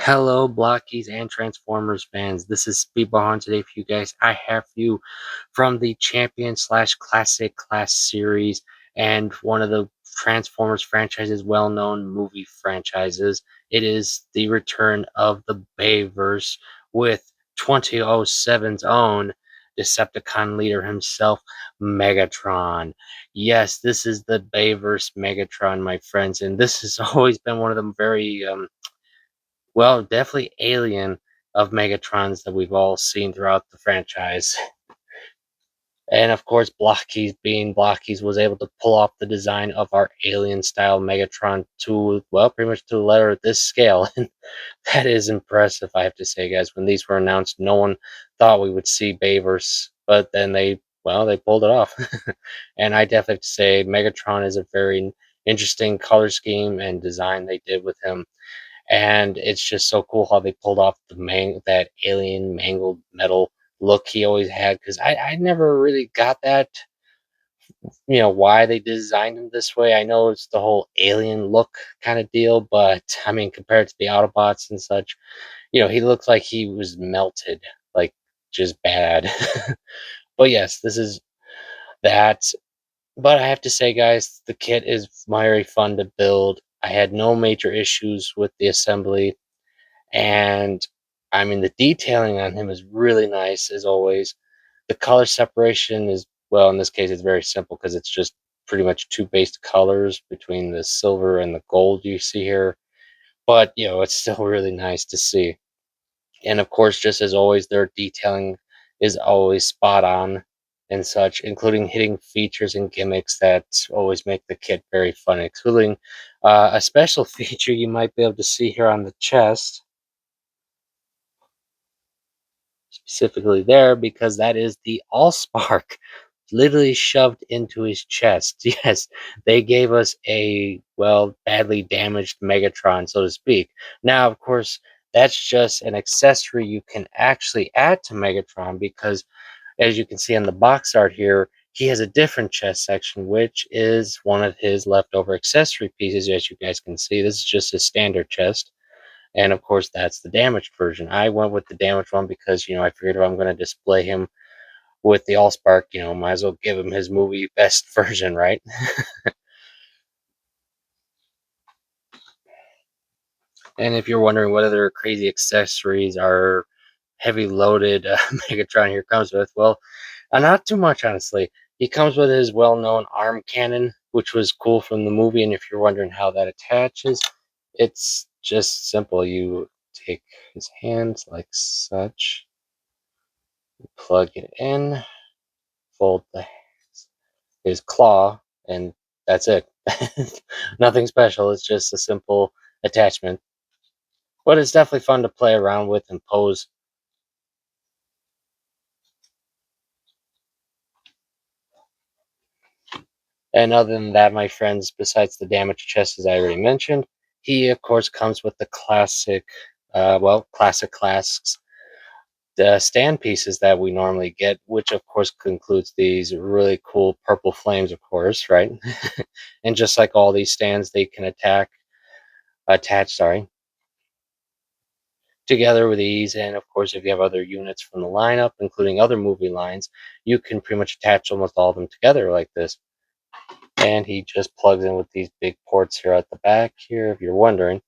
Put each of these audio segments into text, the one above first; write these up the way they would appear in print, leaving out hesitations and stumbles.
Hello, Blokees and Transformers fans. This is Speedball today for you guys. I have you from the Champion slash Classic Class series and one of the Transformers franchise's well-known movie franchises. It is the return of the Bayverse with 2007's own Decepticon leader himself, Megatron. Yes, this is the Bayverse Megatron, my friends, and this has always been one of them very well, definitely Alien of Megatrons that we've all seen throughout the franchise. And of course, Blokees, being Blokees, was able to pull off the design of our Alien style Megatron to, well, pretty much to the letter at this scale. And that is impressive, I have to say, guys. When these were announced, no one thought we would see Bayverse, but then they pulled it off. And I definitely have to say, Megatron is a very interesting color scheme and design they did with him. And it's just so cool how they pulled off that alien mangled metal look he always had, because I never really got that, why they designed him this way. I know it's the whole alien look kind of deal, but I mean, compared to the Autobots and such, he looks like he was melted, like just bad. But yes, this is that. But I have to say, guys, the kit is very fun to build. I had no major issues with the assembly. And I mean, the detailing on him is really nice as always. The color separation is, well, in this case, it's very simple because it's just pretty much two base colors between the silver and the gold you see here. But, it's still really nice to see. And of course, just as always, their detailing is always spot on and such, including hitting features and gimmicks that always make the kit very fun, including a special feature you might be able to see here on the chest. Specifically there, because that is the Allspark literally shoved into his chest. Yes, they gave us a, well, badly damaged Megatron, so to speak. Now, of course, that's just an accessory you can actually add to Megatron, because as you can see on the box art here, he has a different chest section, which is one of his leftover accessory pieces. As you guys can see, this is just his standard chest. And of course, that's the damaged version. I went with the damaged one because, I figured if I'm going to display him with the Allspark, might as well give him his movie best version, right? And if you're wondering what other crazy accessories our heavy loaded Megatron here comes with, well, not too much, honestly. He comes with his well known arm cannon, which was cool from the movie. And if you're wondering how that attaches, it's just simple. You take his hands like such, plug it in, fold his claw, and that's it. Nothing special. It's just a simple attachment. But it's definitely fun to play around with and pose. And other than that, my friends, besides the damaged chest, as I already mentioned, he, of course, comes with the classic, classic clasks, the stand pieces that we normally get, which, of course, includes these really cool purple flames, of course, right? And just like all these stands, they can attach, together with ease. And of course, if you have other units from the lineup, including other movie lines, you can pretty much attach almost all of them together like this. And he just plugs in with these big ports here at the back here, if you're wondering,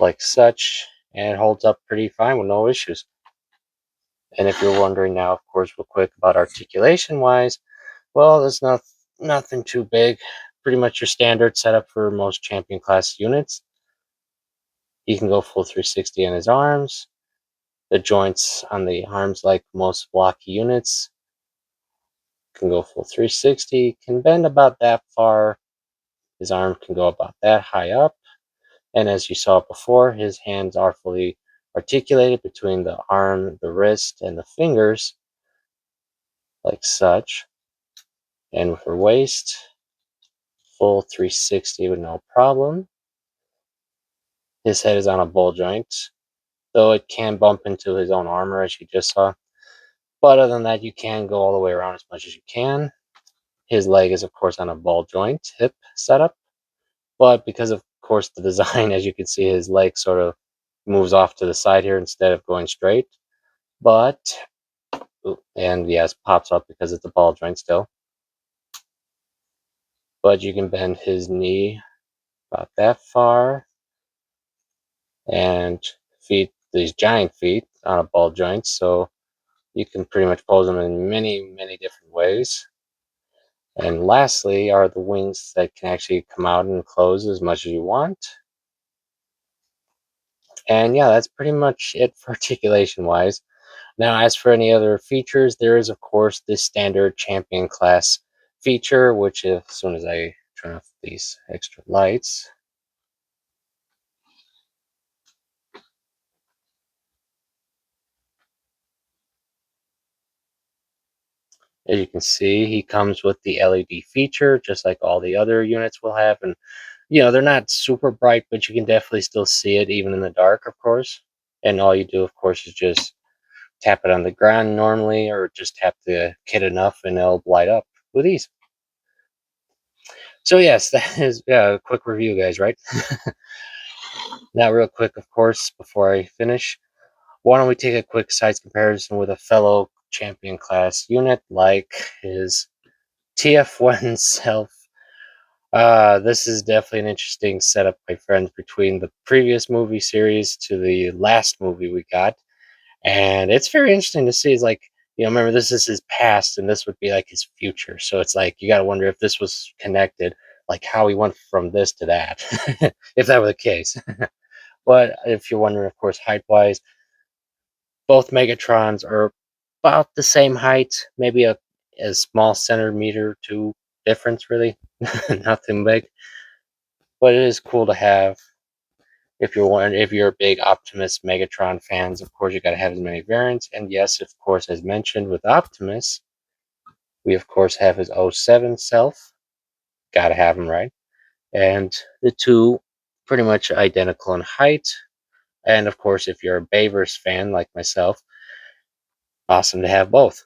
like such, and it holds up pretty fine with no issues. And if you're wondering now, of course, real quick about articulation wise, well, there's nothing too big. Pretty much your standard setup for most champion class units. He can go full 360 on his arms. The joints on the arms, like most blocky units, can go full 360, can bend about that far. His arm can go about that high up. And as you saw before, his hands are fully articulated between the arm, the wrist, and the fingers, like such. And for waist, full 360 with no problem. His head is on a ball joint, though it can bump into his own armor, as you just saw. But other than that, you can go all the way around as much as you can. His leg is, of course, on a ball joint hip setup. But because, of course, the design, as you can see, his leg sort of moves off to the side here instead of going straight. But, and yes, pops up because it's a ball joint still. But you can bend his knee about that far, and these giant feet on a ball joint, so you can pretty much pose them in many different ways. And lastly are the wings that can actually come out and close as much as you want. And yeah, that's pretty much it for articulation wise. Now, as for any other features, there is, of course, this standard champion class feature, which as soon as I turn off these extra lights, as you can see, he comes with the LED feature, just like all the other units will have. And, they're not super bright, but you can definitely still see it even in the dark, of course. And all you do, of course, is just tap it on the ground normally, or just tap the kit enough and it'll light up with ease. So yes, that is a quick review, guys, right? Now, real quick, of course, before I finish, why don't we take a quick size comparison with a fellow champion class unit like his TF1 self. This is definitely an interesting setup, my friends, between the previous movie series to the last movie we got. And it's very interesting to see. It's like, remember, this is his past and this would be like his future. So it's like, you got to wonder if this was connected, like how he went from this to that, if that were the case. But if you're wondering, of course, height wise, both Megatrons are about the same height, maybe a small centimeter or two difference, really. Nothing big. But it is cool to have. If you're a big Optimus Megatron fans, of course you got to have as many variants. And yes, of course, as mentioned with Optimus, we of course have his '07 self. Got to have him, right. And the two pretty much identical in height. And of course, if you're a Bayverse fan like myself, awesome to have both.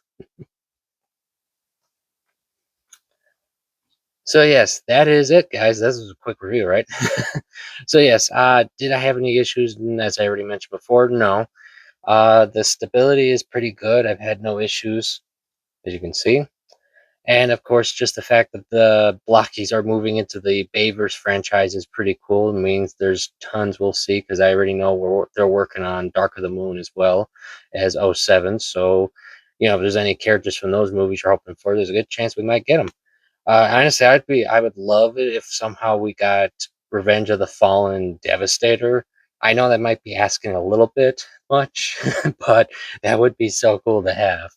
So yes, that is it, guys. This is a quick review, right? So yes, did I have any issues? As I already mentioned before, no. The stability is pretty good. I've had no issues, as you can see. And of course, just the fact that the Blokees are moving into the Bayverse franchise is pretty cool. It means there's tons we'll see, because I already know they're working on Dark of the Moon as well as '07. So, if there's any characters from those movies you're hoping for, there's a good chance we might get them. Honestly, I would love it if somehow we got Revenge of the Fallen Devastator. I know that might be asking a little bit much, but that would be so cool to have.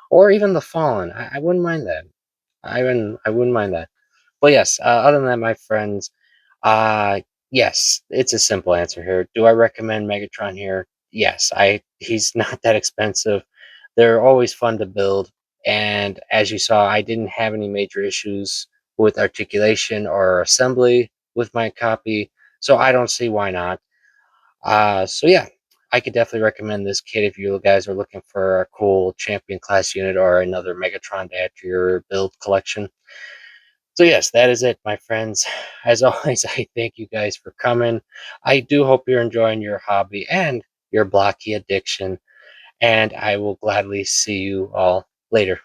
Or even the Fallen. I wouldn't mind that. I wouldn't mind that. But yes, other than that, my friends, uh, yes, it's a simple answer here. Do I recommend Megatron here? Yes, he's not that expensive. They're always fun to build, and as you saw, I didn't have any major issues with articulation or assembly with my copy, so I don't see why not. So yeah, I could definitely recommend this kit if you guys are looking for a cool champion class unit or another Megatron to add to your build collection. So yes, that is it, my friends. As always, I thank you guys for coming. I do hope you're enjoying your hobby and your blocky addiction, and I will gladly see you all later.